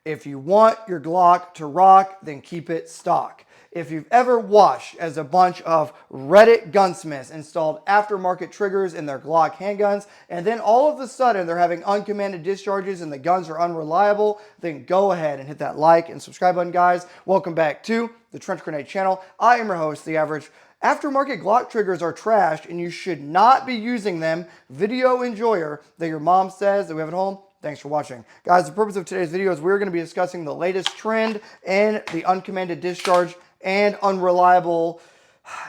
If you want your Glock to rock, then keep it stock. If you've ever watched as a bunch of Reddit gunsmiths installed aftermarket triggers in their Glock handguns, and then all of a sudden they're having uncommanded discharges and the guns are unreliable, then go ahead and hit that like and subscribe button, guys. Welcome back to the Trench Grenade channel. I am your host, The Average. Aftermarket Glock triggers are trashed and you should not be using them. Video enjoyer that your mom says that we have at home. Thanks for watching. Guys, the purpose of today's video is we're going to be discussing the latest trend in the uncommanded discharge and unreliable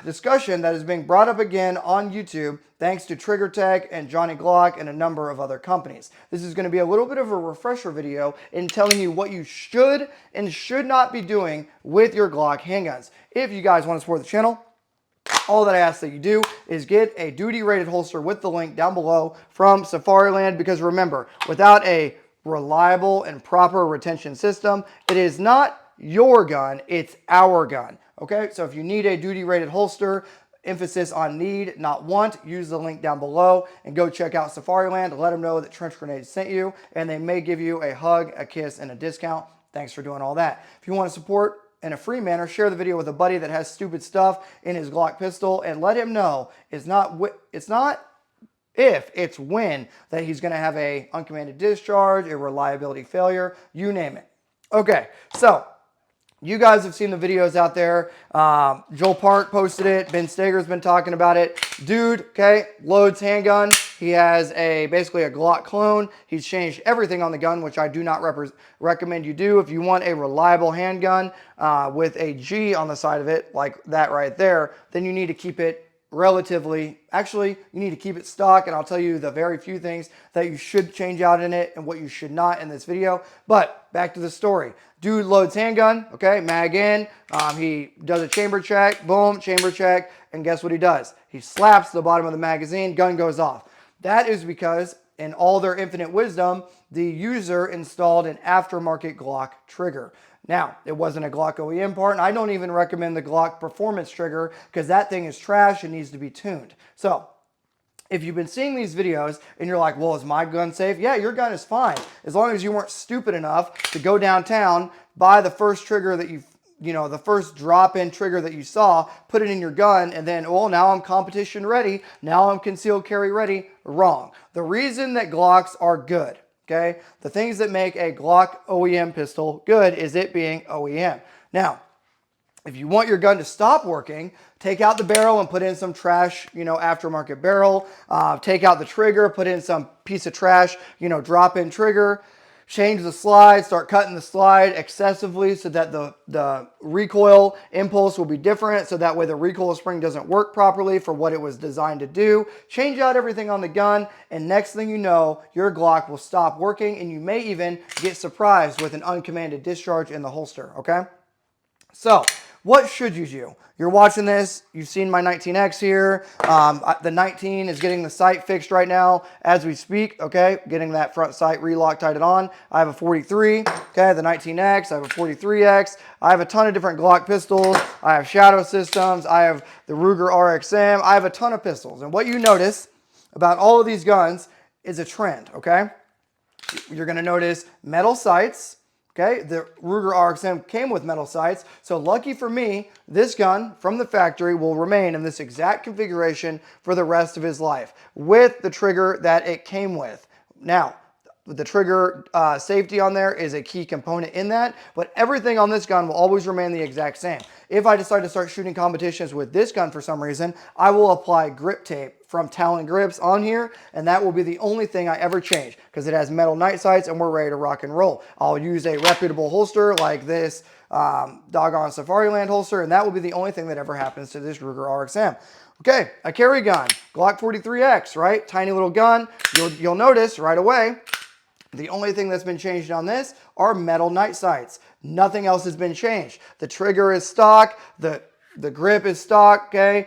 discussion that is being brought up again on YouTube thanks to Trigger Tech and Johnny Glock and a number of other companies. This is going to be a little bit of a refresher video in telling you what you should and should not be doing with your Glock handguns. If you guys want to support the channel, all that I ask that you do is get a duty-rated holster with the link down below from Safariland, because remember, without a reliable and proper retention system, it is not your gun, it's our gun. Okay, so if you need a duty-rated holster, emphasis on need, not want, use the link down below and go check out Safariland. Let them know that Trench Grenade sent you, and they may give you a hug, a kiss, and a discount. Thanks for doing all that. If you want to support in a free manner, share the video with a buddy that has stupid stuff in his Glock pistol and let him know it's not if, it's when that he's going to have a uncommanded discharge, a reliability failure, you name it. Okay, so you guys have seen the videos out there. Joel Park posted it. Ben Steger's been talking about it. Dude, okay, loads handgun. He has basically a Glock clone. He's changed everything on the gun, which I do not recommend you do. If you want a reliable handgun with a G on the side of it, like that right there, then you need to keep it you need to keep it stock, and I'll tell you the very few things that you should change out in it and what you should not in this video. But back to the story. Dude loads handgun, okay, mag in, he does a chamber check, boom, chamber check, and guess what he does? He slaps the bottom of the magazine, gun goes off. That is because, in all their infinite wisdom, the user installed an aftermarket Glock trigger. Now, it wasn't a Glock OEM part, and I don't even recommend the Glock performance trigger because that thing is trash and needs to be tuned. So, if you've been seeing these videos and you're like, well, is my gun safe? Yeah, your gun is fine. As long as you weren't stupid enough to go downtown, buy the first trigger that the first drop-in trigger that you saw, put it in your gun, and then, well, now I'm competition ready. Now I'm concealed carry ready. Wrong. The reason that Glocks are good, okay, the things that make a Glock OEM pistol good is it being OEM. Now, if you want your gun to stop working, take out the barrel and put in some trash, aftermarket barrel. Take out the trigger, put in some piece of trash, drop-in trigger. Change the slide, start cutting the slide excessively so that the recoil impulse will be different, so that way the recoil spring doesn't work properly for what it was designed to do. Change out everything on the gun, and next thing you know, your Glock will stop working, and you may even get surprised with an uncommanded discharge in the holster, okay? So, what should you do? You're watching this, you've seen my 19X here. The 19 is getting the sight fixed right now as we speak, okay? Getting that front sight re-Loctited on. I have a 43, okay, the 19X, I have a 43X. I have a ton of different Glock pistols. I have Shadow Systems, I have the Ruger RXM. I have a ton of pistols. And what you notice about all of these guns is a trend, okay? You're gonna notice metal sights. Okay, the Ruger RXM came with metal sights, so lucky for me, this gun from the factory will remain in this exact configuration for the rest of his life with the trigger that it came with. Now, the trigger safety on there is a key component in that, but everything on this gun will always remain the exact same. If I decide to start shooting competitions with this gun for some reason, I will apply grip tape from Talon Grips on here, and that will be the only thing I ever change because it has metal night sights and we're ready to rock and roll. I'll use a reputable holster like this doggone Safariland holster, and that will be the only thing that ever happens to this Ruger RXM. Okay, a carry gun, Glock 43X, right? Tiny little gun. You'll notice right away, the only thing that's been changed on this are metal night sights. Nothing else has been changed. The trigger is stock, the grip is stock, okay?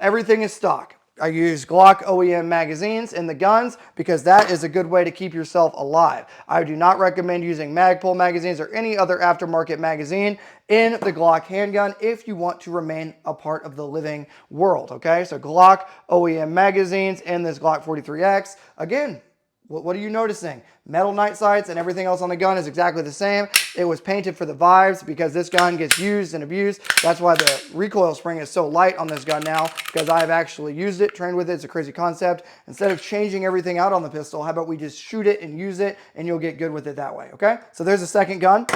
Everything is stock. I use Glock OEM magazines in the guns because that is a good way to keep yourself alive. I do not recommend using Magpul magazines or any other aftermarket magazine in the Glock handgun if you want to remain a part of the living world, okay? So Glock OEM magazines in this Glock 43X. Again, What are you noticing? Metal night sights and everything else on the gun is exactly the same. It was painted for the vibes because this gun gets used and abused. That's why the recoil spring is so light on this gun now, because I've actually used it, trained with it. It's a crazy concept. Instead of changing everything out on the pistol, how about we just shoot it and use it, and you'll get good with it that way, okay? So there's a second gun.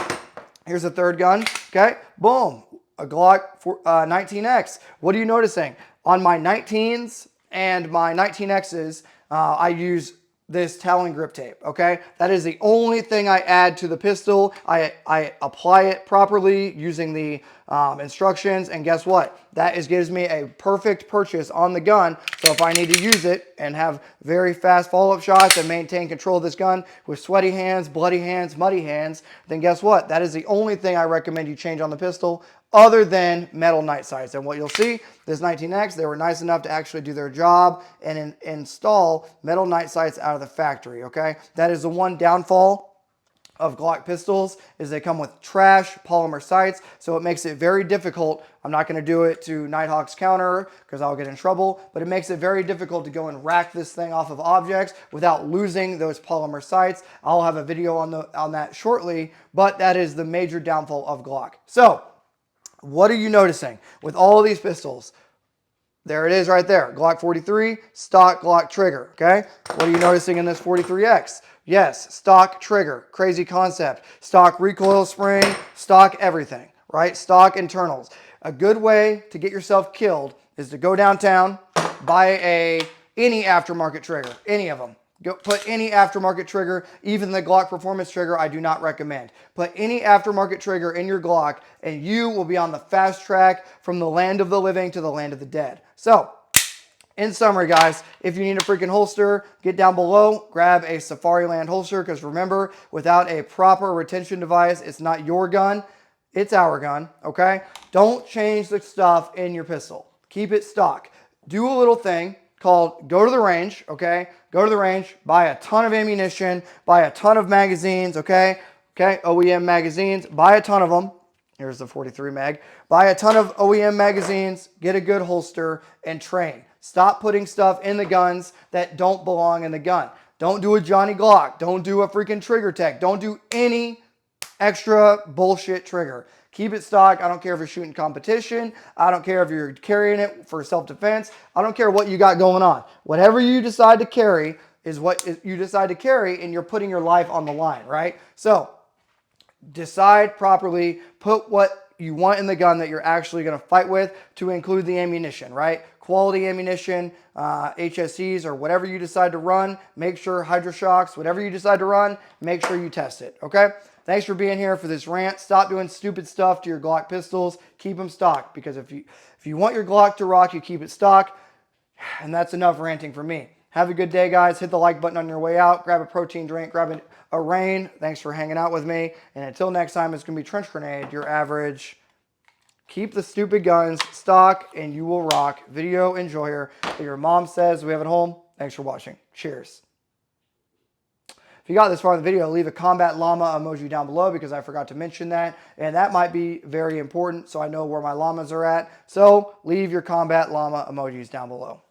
Here's a third gun, okay? Boom, a Glock 19X. What are you noticing? On my 19s and my 19Xs, I use this Talon grip tape, okay? That is the only thing I add to the pistol. I apply it properly using the instructions, and guess what? That gives me a perfect purchase on the gun. So if I need to use it and have very fast follow-up shots and maintain control of this gun with sweaty hands, bloody hands, muddy hands, then guess what? That is the only thing I recommend you change on the pistol, other than metal night sights. And what you'll see, this 19X, they were nice enough to actually do their job and install metal night sights out of the factory, okay? That is the one downfall of Glock pistols, is they come with trash polymer sights, so it makes it very difficult. I'm not going to do it to Nighthawk's counter because I'll get in trouble, but it makes it very difficult to go and rack this thing off of objects without losing those polymer sights. I'll have a video on that shortly, but that is the major downfall of Glock. So what are you noticing with all of these pistols? There it is right there. Glock 43, stock Glock trigger, okay? What are you noticing in this 43X? Yes, stock trigger, crazy concept. Stock recoil spring, stock everything, right? Stock internals. A good way to get yourself killed is to go downtown, buy any aftermarket trigger, any of them. Go put any aftermarket trigger, even the Glock performance trigger, I do not recommend. Put any aftermarket trigger in your Glock and you will be on the fast track from the land of the living to the land of the dead. So, in summary, guys, if you need a freaking holster, get down below, grab a Safariland holster, because remember, without a proper retention device, it's not your gun, it's our gun, okay? Don't change the stuff in your pistol. Keep it stock. Do a little thing called go to the range, okay? Go to the range, buy a ton of ammunition, buy a ton of magazines, okay? Okay, OEM magazines, buy a ton of them. Here's the 43 mag. Buy a ton of OEM magazines, get a good holster, and train. Stop putting stuff in the guns that don't belong in the gun. Don't do a Johnny Glock. Don't do a freaking Trigger Tech. Don't do any extra bullshit trigger. Keep it stock. I don't care if you're shooting competition. I don't care if you're carrying it for self-defense. I don't care what you got going on. Whatever you decide to carry is what you decide to carry, and you're putting your life on the line, right? So decide properly. Put what you want in the gun that you're actually going to fight with, to include the ammunition, right? Quality ammunition, HSEs, or whatever you decide to run. Make sure HydroShocks, whatever you decide to run, make sure you test it, okay? Thanks for being here for this rant. Stop doing stupid stuff to your Glock pistols. Keep them stock, because if you want your Glock to rock, you keep it stock. And that's enough ranting for me. Have a good day, guys. Hit the like button on your way out. Grab a protein drink. Grab a rain. Thanks for hanging out with me. And until next time, it's going to be Trench Grenade, your average. Keep the stupid guns stock, and you will rock. Video enjoyer that your mom says we have at home. Thanks for watching. Cheers. If you got this far in the video, leave a combat llama emoji down below, because I forgot to mention that. And that might be very important, so I know where my llamas are at. So leave your combat llama emojis down below.